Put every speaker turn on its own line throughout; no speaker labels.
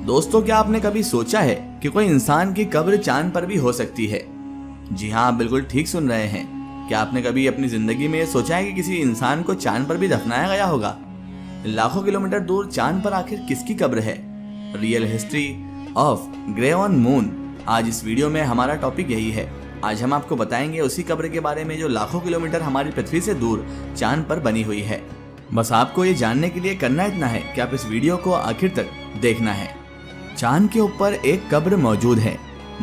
दोस्तों, क्या आपने कभी सोचा है कि कोई इंसान की कब्र चांद पर भी हो सकती है? जी हाँ, आप बिल्कुल ठीक सुन रहे हैं। क्या आपने कभी अपनी जिंदगी में सोचा है कि किसी इंसान को चांद पर भी दफनाया गया होगा? लाखों किलोमीटर दूर चांद पर आखिर किसकी कब्र है? Real history of grey on moon. आज इस वीडियो में हमारा टॉपिक यही है। आज हम आपको बताएंगे उसी कब्र के बारे में जो लाखों किलोमीटर हमारी पृथ्वी से दूर चांद पर बनी हुई है। बस आपको ये जानने के लिए करना इतना है कि आप इस वीडियो को आखिर तक देखना है। चांद के ऊपर एक कब्र मौजूद है।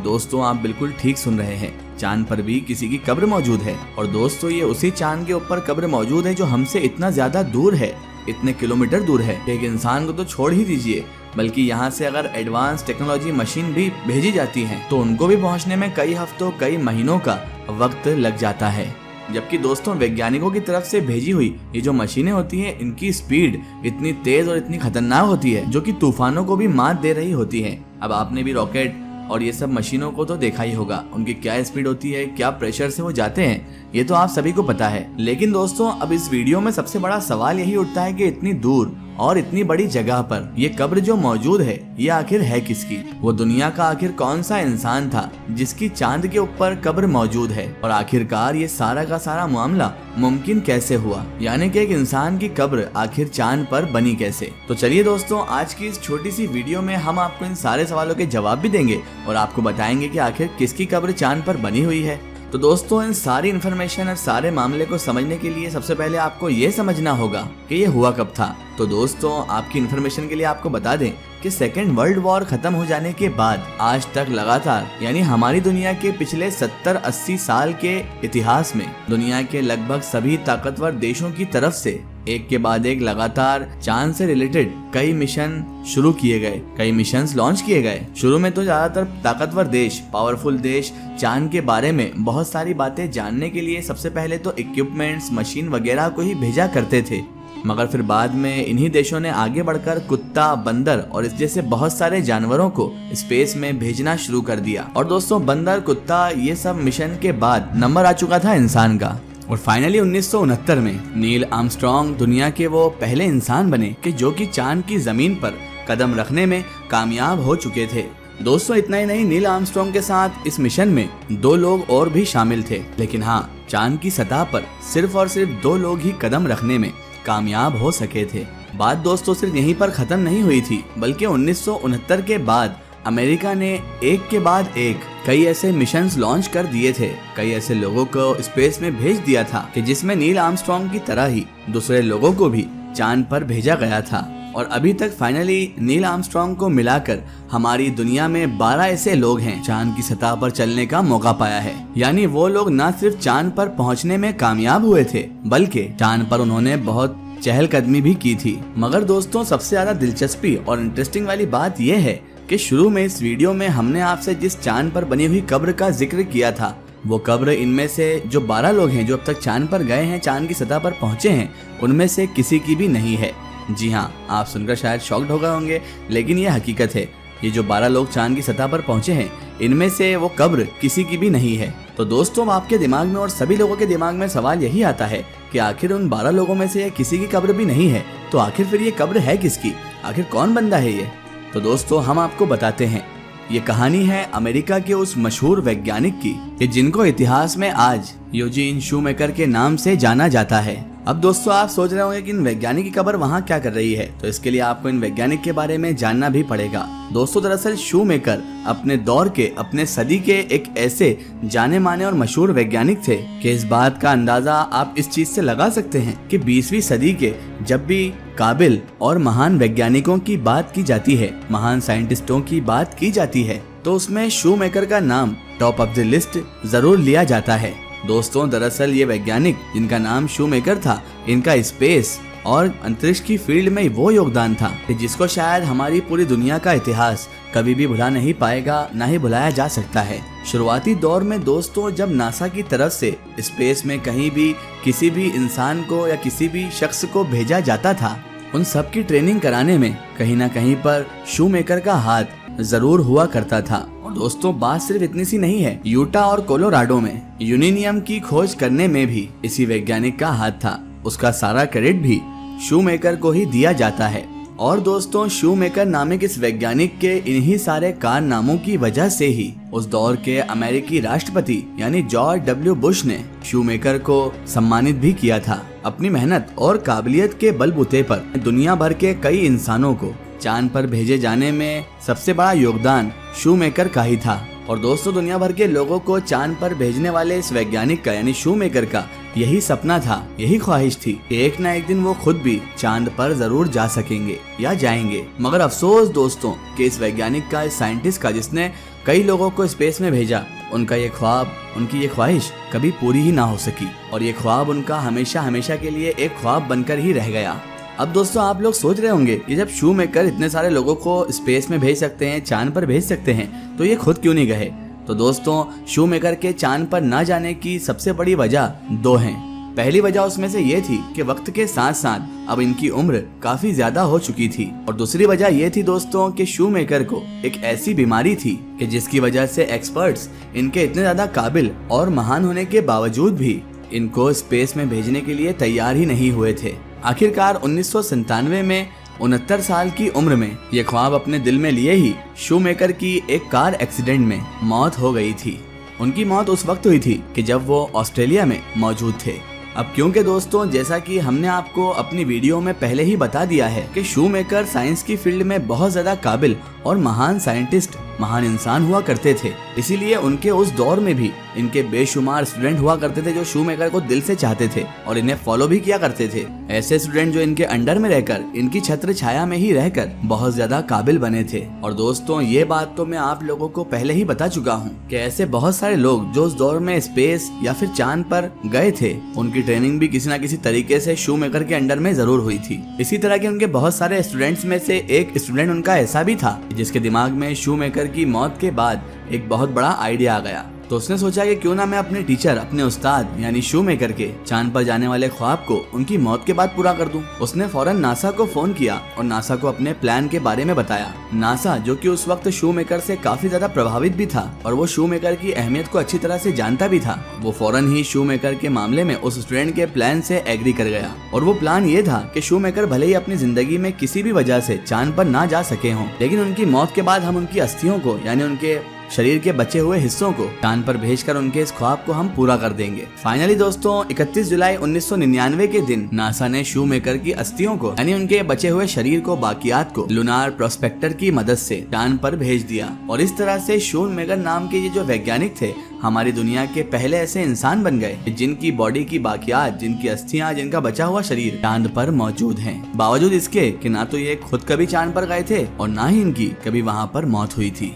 दोस्तों, आप बिल्कुल ठीक सुन रहे हैं, चांद पर भी किसी की कब्र मौजूद है। और दोस्तों, ये उसी चांद के ऊपर कब्र मौजूद है जो हमसे इतना ज्यादा दूर है, इतने किलोमीटर दूर है। एक इंसान को तो छोड़ ही दीजिए, बल्कि यहाँ से अगर एडवांस टेक्नोलॉजी मशीन भी भेजी जाती है तो उनको भी पहुँचने में कई हफ्तों कई महीनों का वक्त लग जाता है। जबकि दोस्तों, वैज्ञानिकों की तरफ से भेजी हुई ये जो मशीनें होती हैं, इनकी स्पीड इतनी तेज और इतनी खतरनाक होती है जो कि तूफानों को भी मात दे रही होती है। अब आपने भी रॉकेट और ये सब मशीनों को तो देखा ही होगा, उनकी क्या स्पीड होती है, क्या प्रेशर से वो जाते हैं, ये तो आप सभी को पता है। लेकिन दोस्तों, अब इस वीडियो में सबसे बड़ा सवाल यही उठता है कि इतनी दूर और इतनी बड़ी जगह पर ये कब्र जो मौजूद है, ये आखिर है किसकी? वो दुनिया का आखिर कौन सा इंसान था जिसकी चांद के ऊपर कब्र मौजूद है? और आखिरकार ये सारा का सारा मामला मुमकिन कैसे हुआ? यानी कि एक इंसान की कब्र आखिर चांद पर बनी कैसे? तो चलिए दोस्तों, आज की इस छोटी सी वीडियो में हम आपको इन सारे सवालों के जवाब भी देंगे और आपको बताएंगे कि आखिर किसकी कब्र चांद पर बनी हुई है। तो दोस्तों, इन सारी इन्फॉर्मेशन और सारे मामले को समझने के लिए सबसे पहले आपको ये समझना होगा कि ये हुआ कब था। तो दोस्तों, आपकी इन्फॉर्मेशन के लिए आपको बता दें कि सेकेंड वर्ल्ड वॉर खत्म हो जाने के बाद आज तक लगातार, यानी हमारी दुनिया के पिछले 70-80 साल के इतिहास में दुनिया के लगभग सभी ताकतवर देशों की तरफ से एक के बाद एक लगातार चांद से रिलेटेड कई मिशन शुरू किए गए, कई मिशंस लॉन्च किए गए। शुरू में तो ज्यादातर ताकतवर देश, पावरफुल देश चांद के बारे में बहुत सारी बातें जानने के लिए सबसे पहले तो इक्विपमेंट्स, मशीन वगैरह को ही भेजा करते थे। मगर फिर बाद में इन्हीं देशों ने आगे बढ़कर कुत्ता, बंदर और इस जैसे बहुत सारे जानवरों को स्पेस में भेजना शुरू कर दिया। और दोस्तों, बंदर, कुत्ता, ये सब मिशन के बाद नंबर आ चुका था इंसान का। और फाइनली 1969 में नील आर्मस्ट्रांग दुनिया के वो पहले इंसान बने कि जो कि चांद की जमीन पर कदम रखने में कामयाब हो चुके थे। दोस्तों, इतना ही नहीं, नील आर्मस्ट्रांग के साथ इस मिशन में 2 लोग और भी शामिल थे। लेकिन हाँ, चांद की सतह पर सिर्फ और सिर्फ 2 लोग ही कदम रखने में कामयाब हो सके थे। बात दोस्तों सिर्फ यहीं पर खत्म नहीं हुई थी, बल्कि 1969 के बाद अमेरिका ने एक के बाद एक कई ऐसे मिशंस लॉन्च कर दिए थे, कई ऐसे लोगों को स्पेस में भेज दिया था कि जिसमें नील आर्मस्ट्रांग की तरह ही दूसरे लोगों को भी चांद पर भेजा गया था। और अभी तक फाइनली नील आर्मस्ट्रांग को मिलाकर हमारी दुनिया में 12 ऐसे लोग हैं चांद की सतह पर चलने का मौका पाया है। यानी वो लोग न सिर्फ चांद पर पहुंचने में कामयाब हुए थे, बल्कि चांद पर उन्होंने बहुत चहलकदमी भी की थी। मगर दोस्तों, सबसे ज्यादा दिलचस्पी और इंटरेस्टिंग वाली बात यह है कि शुरू में इस वीडियो में हमने आपसे जिस चांद पर बनी हुई कब्र का जिक्र किया था, वो कब्र इनमें से जो 12 लोग हैं जो अब तक चांद पर गए हैं, चांद की सतह पर पहुंचे हैं, उनमें से किसी की भी नहीं है। जी हाँ, आप सुनकर शायद शॉक्ड हो गए होंगे, लेकिन ये हकीकत है। ये जो 12 लोग चांद की सतह पर पहुंचे हैं, इनमें से वो कब्र किसी की भी नहीं है। तो दोस्तों, आपके दिमाग में और सभी लोगों के दिमाग में सवाल यही आता है कि आखिर उन 12 लोगों में से किसी की कब्र भी नहीं है, तो आखिर फिर ये कब्र है किसकी? आखिर कौन बंदा है ये? तो दोस्तों, हम आपको बताते हैं। ये कहानी है अमेरिका के उस मशहूर वैज्ञानिक की कि जिनको इतिहास में आज यूजीन शूमेकर के नाम से जाना जाता है। अब दोस्तों, आप सोच रहे होंगे कि इन वैज्ञानिक की कब्र वहाँ क्या कर रही है, तो इसके लिए आपको इन वैज्ञानिक के बारे में जानना भी पड़ेगा। दोस्तों, दरअसल शूमेकर अपने दौर के, अपने सदी के एक ऐसे जाने माने और मशहूर वैज्ञानिक थे कि इस बात का अंदाजा आप इस चीज से लगा सकते हैं कि 20वीं सदी के जब भी काबिल और महान वैज्ञानिकों की बात की जाती है, महान साइंटिस्टों की बात की जाती है, तो उसमें शूमेकर का नाम टॉप ऑफ द लिस्ट जरूर लिया जाता है। दोस्तों, दरअसल ये वैज्ञानिक जिनका नाम शूमेकर था, इनका स्पेस और अंतरिक्ष की फील्ड में वो योगदान था कि जिसको शायद हमारी पूरी दुनिया का इतिहास कभी भी भुला नहीं पाएगा, ना ही भुलाया जा सकता है। शुरुआती दौर में दोस्तों, जब नासा की तरफ से स्पेस में कहीं भी किसी भी इंसान को या किसी भी शख्स को भेजा जाता था, उन सब की ट्रेनिंग कराने में कहीं ना कहीं पर शूमेकर का हाथ जरूर हुआ करता था। और दोस्तों, बात सिर्फ इतनी सी नहीं है, यूटा और कोलोराडो में यूरेनियम की खोज करने में भी इसी वैज्ञानिक का हाथ था। उसका सारा क्रेडिट भी शूमेकर को ही दिया जाता है। और दोस्तों शूमेकर नामक इस वैज्ञानिक के इन्हीं सारे कारनामों की वजह से ही उस दौर के अमेरिकी राष्ट्रपति यानी जॉर्ज डब्ल्यू बुश ने शूमेकर को सम्मानित भी किया था। अपनी मेहनत और काबिलियत के बलबूते पर दुनिया भर के कई इंसानों को चांद पर भेजे जाने में सबसे बड़ा योगदान शूमेकर का ही था। और दोस्तों दुनिया भर के लोगों को चांद पर भेजने वाले इस वैज्ञानिक का यानी शूमेकर का यही सपना था, यही ख्वाहिश थी कि एक ना एक दिन वो खुद भी चांद पर जरूर जा सकेंगे या जाएंगे। मगर अफसोस दोस्तों कि इस वैज्ञानिक का, इस साइंटिस्ट का जिसने कई लोगों को स्पेस में भेजा, उनका ये ख्वाब, उनकी ये ख्वाहिश कभी पूरी ही ना हो सकी और ये ख्वाब उनका हमेशा हमेशा के लिए एक ख्वाब बनकर ही रह गया। अब दोस्तों आप लोग सोच रहे होंगे कि जब शूमेकर इतने सारे लोगों को स्पेस में भेज सकते हैं, चांद पर भेज सकते हैं, तो ये खुद क्यों नहीं गए। तो दोस्तों शूमेकर के चांद पर न जाने की सबसे बड़ी वजह दो हैं। पहली वजह उसमें से ये थी कि वक्त के साथ साथ अब इनकी उम्र काफी ज्यादा हो चुकी थी और दूसरी वजह ये थी दोस्तों कि शूमेकर को एक ऐसी बीमारी थी कि जिसकी वजह से एक्सपर्ट्स इनके इतने ज्यादा काबिल और महान होने के बावजूद भी इनको स्पेस में भेजने के लिए तैयार ही नहीं हुए थे। आखिरकार 1997 में 69 साल की उम्र में ये ख्वाब अपने दिल में लिए ही शूमेकर की एक कार एक्सीडेंट में मौत हो गई थी। उनकी मौत उस वक्त हुई थी कि जब वो ऑस्ट्रेलिया में मौजूद थे। अब क्योंकि दोस्तों जैसा कि हमने आपको अपनी वीडियो में पहले ही बता दिया है कि शूमेकर साइंस की फील्ड में बहुत ज्यादा काबिल और महान साइंटिस्ट, महान इंसान हुआ करते थे, इसीलिए उनके उस दौर में भी इनके बेशुमार स्टूडेंट हुआ करते थे जो शूमेकर को दिल से चाहते थे और इन्हें फॉलो भी किया करते थे। ऐसे स्टूडेंट जो इनके अंडर में रहकर, इनकी छत्र छाया में ही रहकर बहुत ज्यादा काबिल बने थे। और दोस्तों ये बात तो मैं आप लोगों को पहले ही बता चुका हूँ कि ऐसे बहुत सारे लोग जो उस दौर में स्पेस या फिर चांद पर गए थे, उनकी ट्रेनिंग भी किसी न किसी तरीके से शूमेकर के अंडर में जरूर हुई थी। इसी तरह के उनके बहुत सारे स्टूडेंट्स में से एक स्टूडेंट उनका ऐसा भी था जिसके दिमाग में शूमेकर की मौत के बाद एक बहुत बड़ा आइडिया आ गया। तो उसने सोचा कि क्यों ना मैं अपने टीचर, अपने उस्ताद यानी शूमेकर के चांद पर जाने वाले ख्वाब को उनकी मौत के बाद पूरा कर दूं। उसने फौरन नासा को फोन किया और नासा को अपने प्लान के बारे में बताया। नासा जो कि उस वक्त शूमेकर से काफी ज्यादा प्रभावित भी था और वो शूमेकर की अहमियत को अच्छी तरह से जानता भी था, वो फौरन ही शूमेकर के मामले में उस स्टूडेंट के प्लान से एग्री कर गया। और वो प्लान ये था कि शूमेकर भले ही अपनी जिंदगी में किसी भी वजह से चांद पर ना जा सके हों, लेकिन उनकी मौत के बाद हम उनकी अस्थियों को यानी उनके शरीर के बचे हुए हिस्सों को चांद पर भेजकर उनके इस ख्वाब को हम पूरा कर देंगे। फाइनली दोस्तों 31 जुलाई 1999 के दिन नासा ने शूमेकर की अस्थियों को यानी उनके बचे हुए शरीर को, बाकियात को लूनार प्रोस्पेक्टर की मदद से चांद पर भेज दिया। और इस तरह से शूमेकर नाम के ये जो वैज्ञानिक थे हमारी दुनिया के पहले ऐसे इंसान बन गए जिनकी बॉडी की बाकियात, जिनकी अस्थियां, जिनका बचा हुआ शरीर चांद पर मौजूद हैं। बावजूद इसके कि ना तो ये खुद कभी चांद पर गए थे और ना ही इनकी कभी वहां पर मौत हुई थी।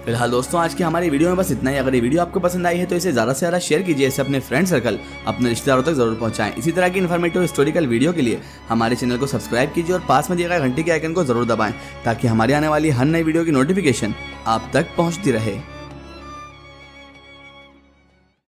फिलहाल दोस्तों आज की हमारी वीडियो में बस इतना ही। अगर ये वीडियो आपको पसंद आई है तो इसे ज्यादा से ज्यादा शेयर कीजिए, इसे अपने फ्रेंड सर्कल, अपने रिश्तेदारों तक जरूर पहुंचाएं। इसी तरह की इन्फॉर्मेटिव हिस्टोरिकल वीडियो के लिए हमारे चैनल को सब्सक्राइब कीजिए और पास में दिए गए घंटे के आइकन को जरूर दबाएं ताकि हमारी आने वाली हर नई वीडियो की नोटिफिकेशन आप तक पहुंचती रहे।